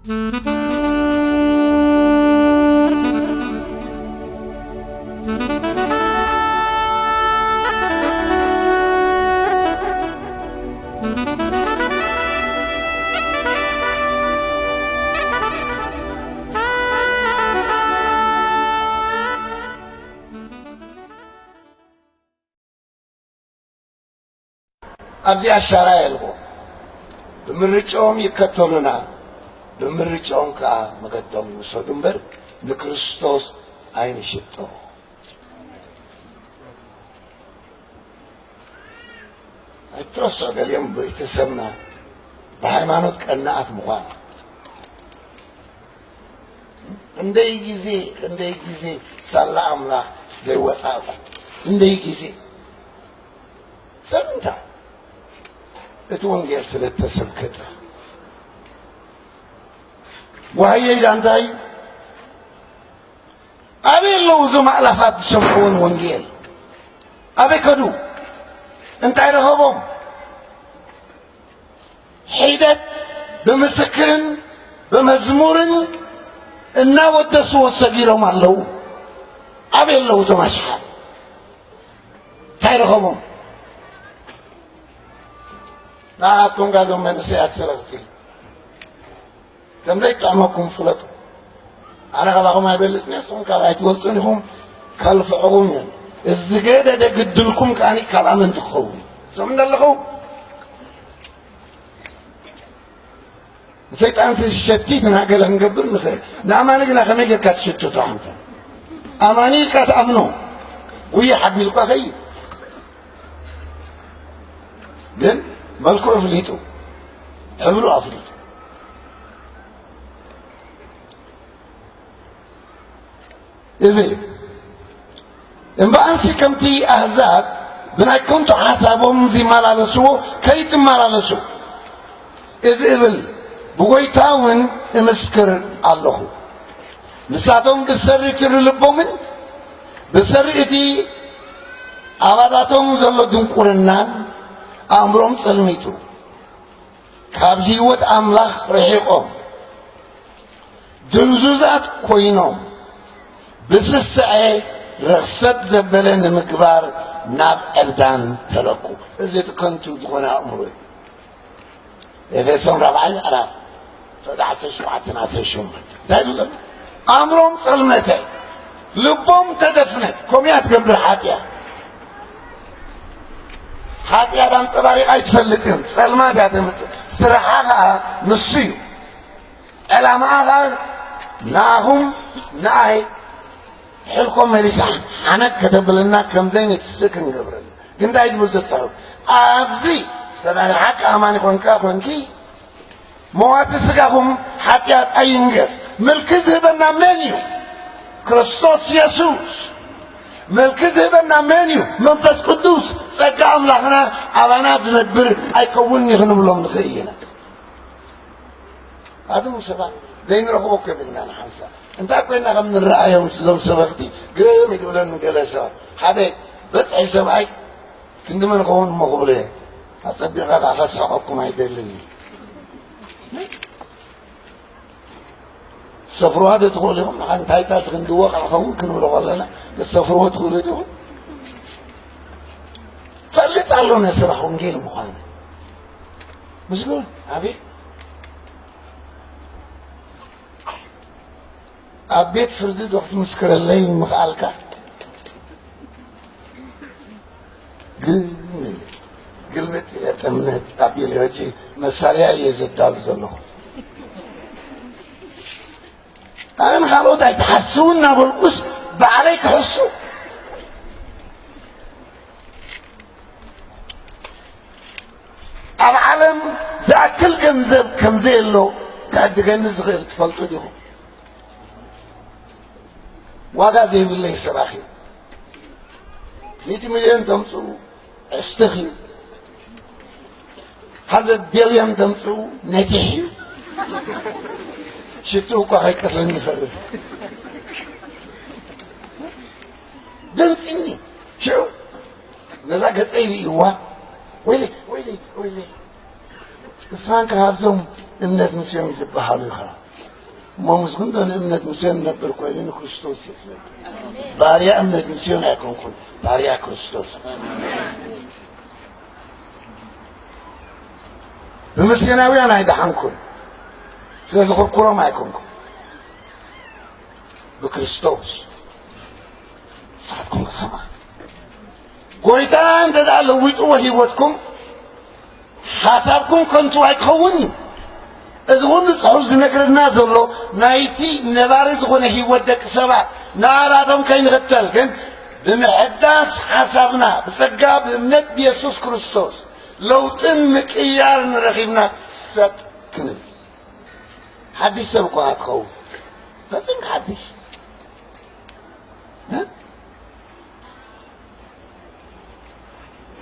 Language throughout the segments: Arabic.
أبزي الشراء يلغو بمرجعهم يكتلونا بمرجعهم كا مقدم يوسودن بر لكريستوس عين شتو اترسو اليوم بيتسمنا بهايمانوت كأنات مغان عندي جزي صلى أملاح زي وصاكو عندي جزي سرنتا اتوانجيل سلطة سبكتا وهي جانتاي أبي اللوزو معلفات سمعون وانجيل أبي كدو انت عرفهم حيدت بمسكرن بمزمورن إنا ودسوا الصغيرهم اللو أبي اللوزو مشحال تعرفهم لا تنقذوا من سيئات سرقتي كم ذي طعمكم فلتوا أنا قبعهم يبلسني أصلا كبعت ولتونهم كالفعون يعني الزجاجة ده قدلكم كاني كلام انتخون سمن الله زيت أنسى الشتيت أنا قال نقبل نخير نعماني قلنا خميجة كات شتو طعنتا أماني كات أمنو ويا حبي لك خير دين مالكو أفليتو عملوا أفليتو إذن إن بأنسي كمتي أهزاب بنا كنتو حسابهم زي مالالسو كيت مالالسو إذ إبل بغيتاون امسكر الله نساتهم بسري كرلبومن بسري إتي أباداتهم زلو دنقرنان أمرهم سلميتو كابجيوت أملاخ رحيقهم دنزوزات كوينهم بسسعي رخصت زبلن مكبار ناب أبدان تلقو إذا كنتو تكون أمري إذا سن ربعي أراف فدعس شوعتنا سيشومت دايلو أمرهم سلمتي لبهم تدفنت كوميات قبل حاتيا حاتيا دان صباري قايت فلتهم سلمات هاتم سرحاها نصيو علامها ناهم ناي حلكم مليسا أنا كتب لنا كم زين تسكن قبرنا كنت عايز بلتصعب أفزي تبع الحق أماني خونكي موات سقاهم حتى أينجز ملك ذهبنا منيو كريستوس يسوس ملك ذهبنا منيو منفس قدوس سقام لحنا على ناس ندبر أيكوني خنم لهم نخينا هذا مو سبب زين رخوك بالنا نحنسا انت اكوينا من الرأي ومسلم سبقتي قريم يقولون جلسة هذا بس أي سبعي كنت من قوون مقبلين أصبح على صحبكم يدلني السفر هذا تقول لهم عن تايتات غندوق على خوون كانوا ولا لا السفر هو تقول لهم فاللي تعلون يسرح ونجيل مخانا مسلون أبي أبيت فردد وقت مسكر الليل مخالكا قلبت إلى تمنت أبي الهجي مساريا يزدال زلو أنا خلو دا يتحسونا بالقص بعليك حسو أب عالم زاكل جنزب كمزيل له قاعد جنز غير تفلتو ديهم واقع ذي بالله سراخي 100 مليون تمسو استخي 100 بليون تمسو نتيحي شتوكو حيكت لن يفرر دنسيني شو نزاق سيري هو ويلي إسان كهابزهم الناس مسيهم يسبحوا لي خلاص ما مسكون ده أمنة مسيون نبر كويلين كريستوس يسلم باريا أمنة مسيون يكون كون باريا كريستوس بمسيوناوي أنا هيدا حنكون سيزخور كرة ما يكون بكريستوس ساعتكم خما قويتان تدعى لويتوا هيوتكم حسابكم كنتوا هيتخوني إذا قلنا صحوز نقرنا زلو نايتي نبارز غنى هيودك سبع ناراتهم كاين غتال كن بمحداس حسابنا بسقا بمنت بيسوس كريستوس لو تنمك إيار نرخيبنا ست كنب حديث سبقوا هاتخون فسنك حديث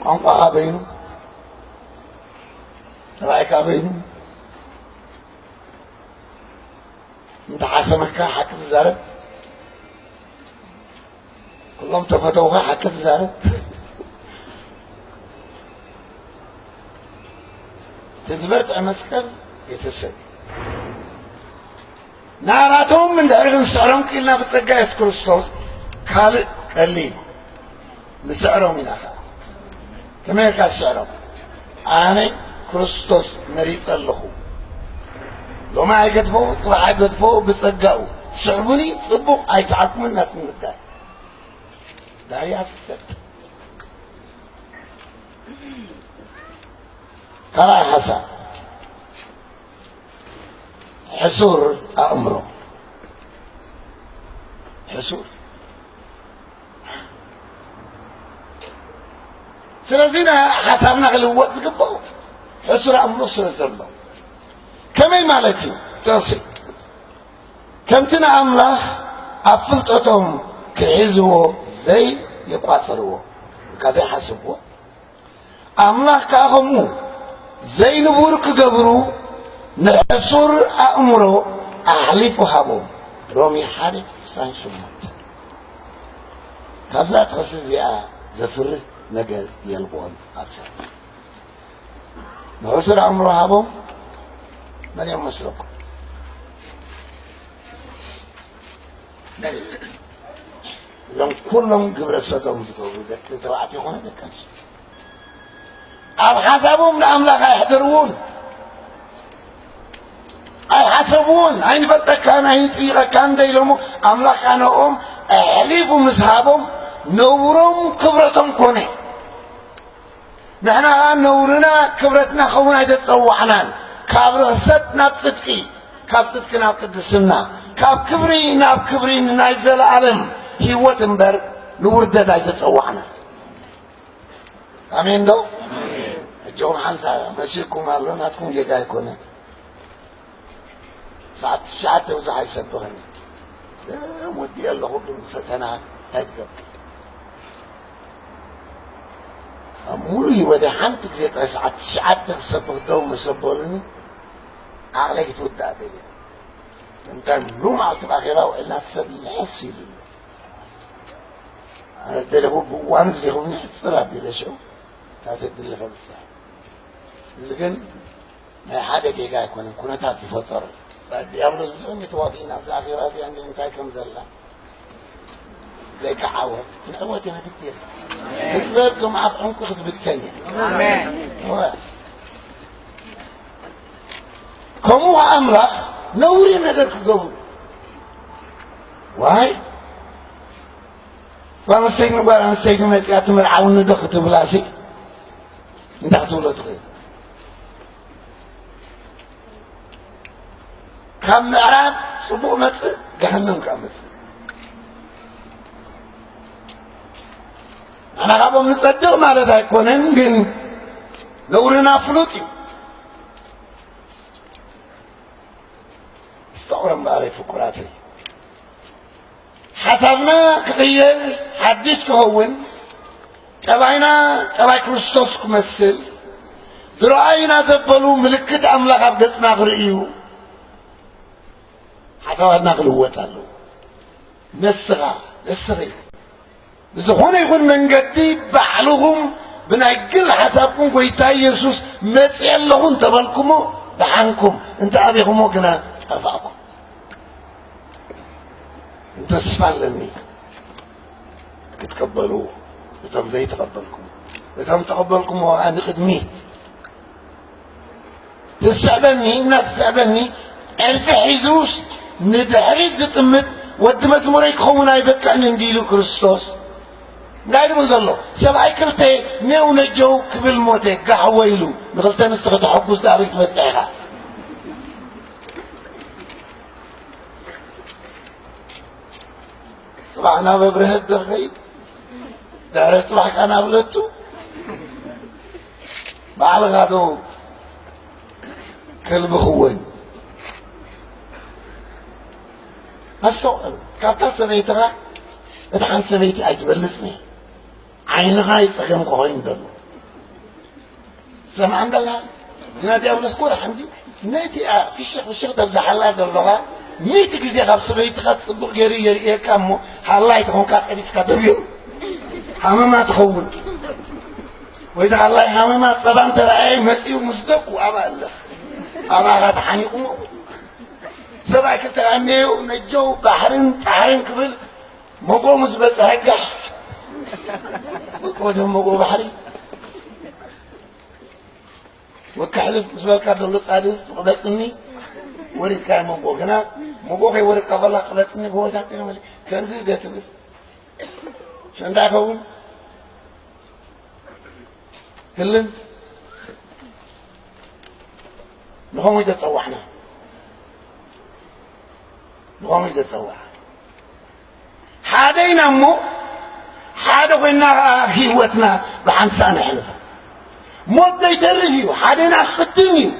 عنقا قابينو تبعي قابينو انت حسمك حكت الزارب كلهم تفتوها حكت الزارب تزبرت أمسكر يتسد ناراتهم من دارغن سعرهم كلنا بسقا يس كريستوس خالق قليل نسعرهم من أخا كما يكاد سعرهم أنا كريستوس مريض الله لو ما يقدفوا صباح يقدفوا بسقاو سعبوني صبوا أي ساعتكم الناتكم الدار داري السد قرأ حسن حسور أمره حسور سلازينا حسابنا غلوات قبو حسور أمره سلازينا كمي مالتي تنسي كمتنا أملاخ أفلتهم كعزوه زي يقاثروه كذا حسبوه أملاخ كاغمو زي نبورك قبرو نحصر أمره أحلف هابو رومي حارب سان شمات كابزا تغسزي زفر نقر يلبون أكثر نحصر أمره هابو مريم مسلوك إذن كلهم قبر السدوم زقورو دك تبعتي هنا دكانش أب حسبهم لأملاك يحضرون أي حسبون أين فتك كان أين تيغا كان ديلهم أملاك كانوا أحليفوا مسحابهم نورهم كبرتهم كوني نحن نورنا كبرتنا خونا يتطوعنا كاب رغست ناب صدقي كاب صدقي ناب قدسنا كاب كبري ناب كبري نايزل العالم هيوة انبر نوردد يتطوعنا أمين دو جون حنسا مسيركم الله ناتكم جاي كونه ساعات توزع يسبغني مودي الله بالفتنة تجرب أموري وده حنتك زي ساعات تسبغ دوم يسبغني أغلق تودع دليل انت ملوم على تبقى غيره وإلا تسبي يحسي لي أنا ادري هو وانا زي هو نحصرها بلا شو لا تدري خبصة إذا كان ما حدا كي يكون تعطي فترة فدي أبرز بسوني تواقينا في الآخرة زي عندي إنتاي كم زلة زي كعوة كنعوة أنا كتير تسببكم عفعونكم خذ بالتانية كمو أمرخ نوري نقرك قبل واي وانا استيقن مسيات مرعون ندخت بلاسي ندخت ولا تخيل كم معراب صبوع مصر جهنم كمصر أنا قابل نصدق مالذا يكونن جن نورنا فلوتي استغرم بعرف فكراتي حسبنا كغير حديث كهون تبعنا تبع كريستوس كمثل زرعينا زبلوا ملكت أملاك أبدتنا غرئيو حسبنا غلوة الله نسغي بزخون يكون من جديد بعلهم بنعجل حسابكم قويتا يسوس متسئل لهم تبالكم لحنكم انت أبيكم وكنا أفعكم تسفلني تقبلوا وتم زي تقبلكم وتم تقبلكم وأنا خدميت تسعبني الناس تسعبني ألف حيزوس ندحريز زتمت ود مزمور يكون يبكى أن نديلو كريستوس قاعد مزلو سبعي كرتي نيو نجو كبل موتي قحويلو نغلتين استغط حبوس دابيك مسيحة صباحنا ببرهد دخي دار صباح كان أبلتو بعد غادو كلب خوين أستوعب كابتا سبيتها اتحن سبيتي أجبلتني عينها يسخن قوين دلو سمع عند الله نادي أو نسكور عندي نادي في الشيخ تبزح الله دلوها ميت كزي غاب سبيتي خد صبغ يري يري كامو الله يتخون كاكريس كدريو حمامات تخون وإذا الله حمامات صبان ترعي مسيو مصدق وأبا الله أبا غاد حنيق موت سبع كتغنيو نجو بحرين كبل مقو مزبس هقح وجهم مقو بحري وكحلف مزبالك دولو صادف قبسني وريد كاي مقو هنا مقو خي وريد قبلا قبسني هو ساعتين ولي كنزيز ده تبل شان داخون كلن نقوم يتصوحنا نقوم يتصوح حادينا مو حاده قلنا هيوتنا بعنسان حلفه موت يترفيو حادينا خدنيو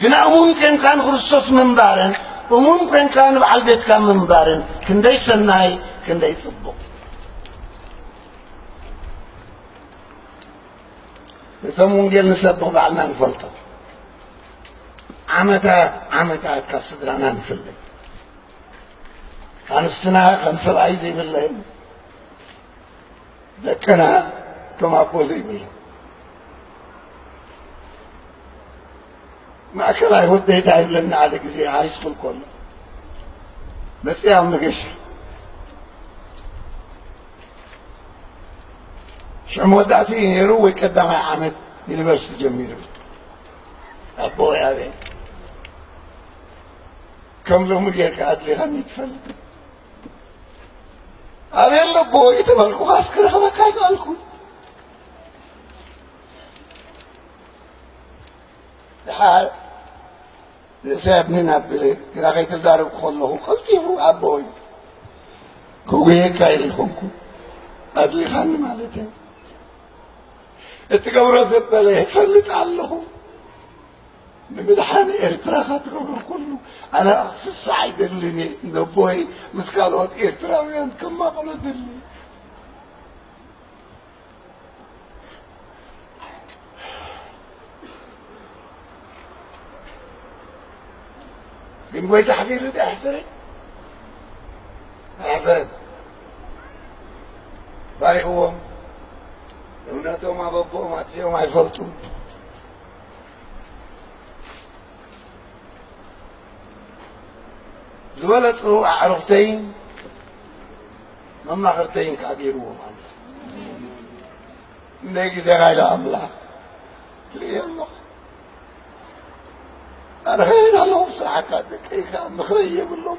هنا ممكن كان خريستوس منبارن وممكن كان بعل بيت كان منبارن كندي سناي كندي صبو نتمون ديال نسبح بعلنا نفلطر عمتات كاف صدرنا نفلق أنستنا خمسة بعي زي بالله لكنا كما أبو زي بالله ما كلا يهود يتعب لنا على زي عايش في الكل بس يا عم نقش شو مودعتي يروي قدام عمت يونيفرسيتي جميل أبو يا بي كم لهم جيك عدلي غني تفلت أبي الله بوي تبالكو خاسكر خما كاي قالكو حال رساب من أبلي كنا غيت زارب خلوه قلتي هو أبوي كوغي كاي لخمكو عدلي غني مالتين اتقبروا زبالي فلت علهم نمدحاني إرتراخات قبر كله أنا أقص السعيد اللي نبوي مسكالوت إرتراويان كما قلت اللي بنقول تحفير ده أحفرن باري هو وناتو ما بابو ما تيو ما يفلتو زولت عرفتين مما غرتين كابيرو نيجي زي غايلة أملا تري الله أنا غير الله صراحة كادك إيه كان مخرية بالله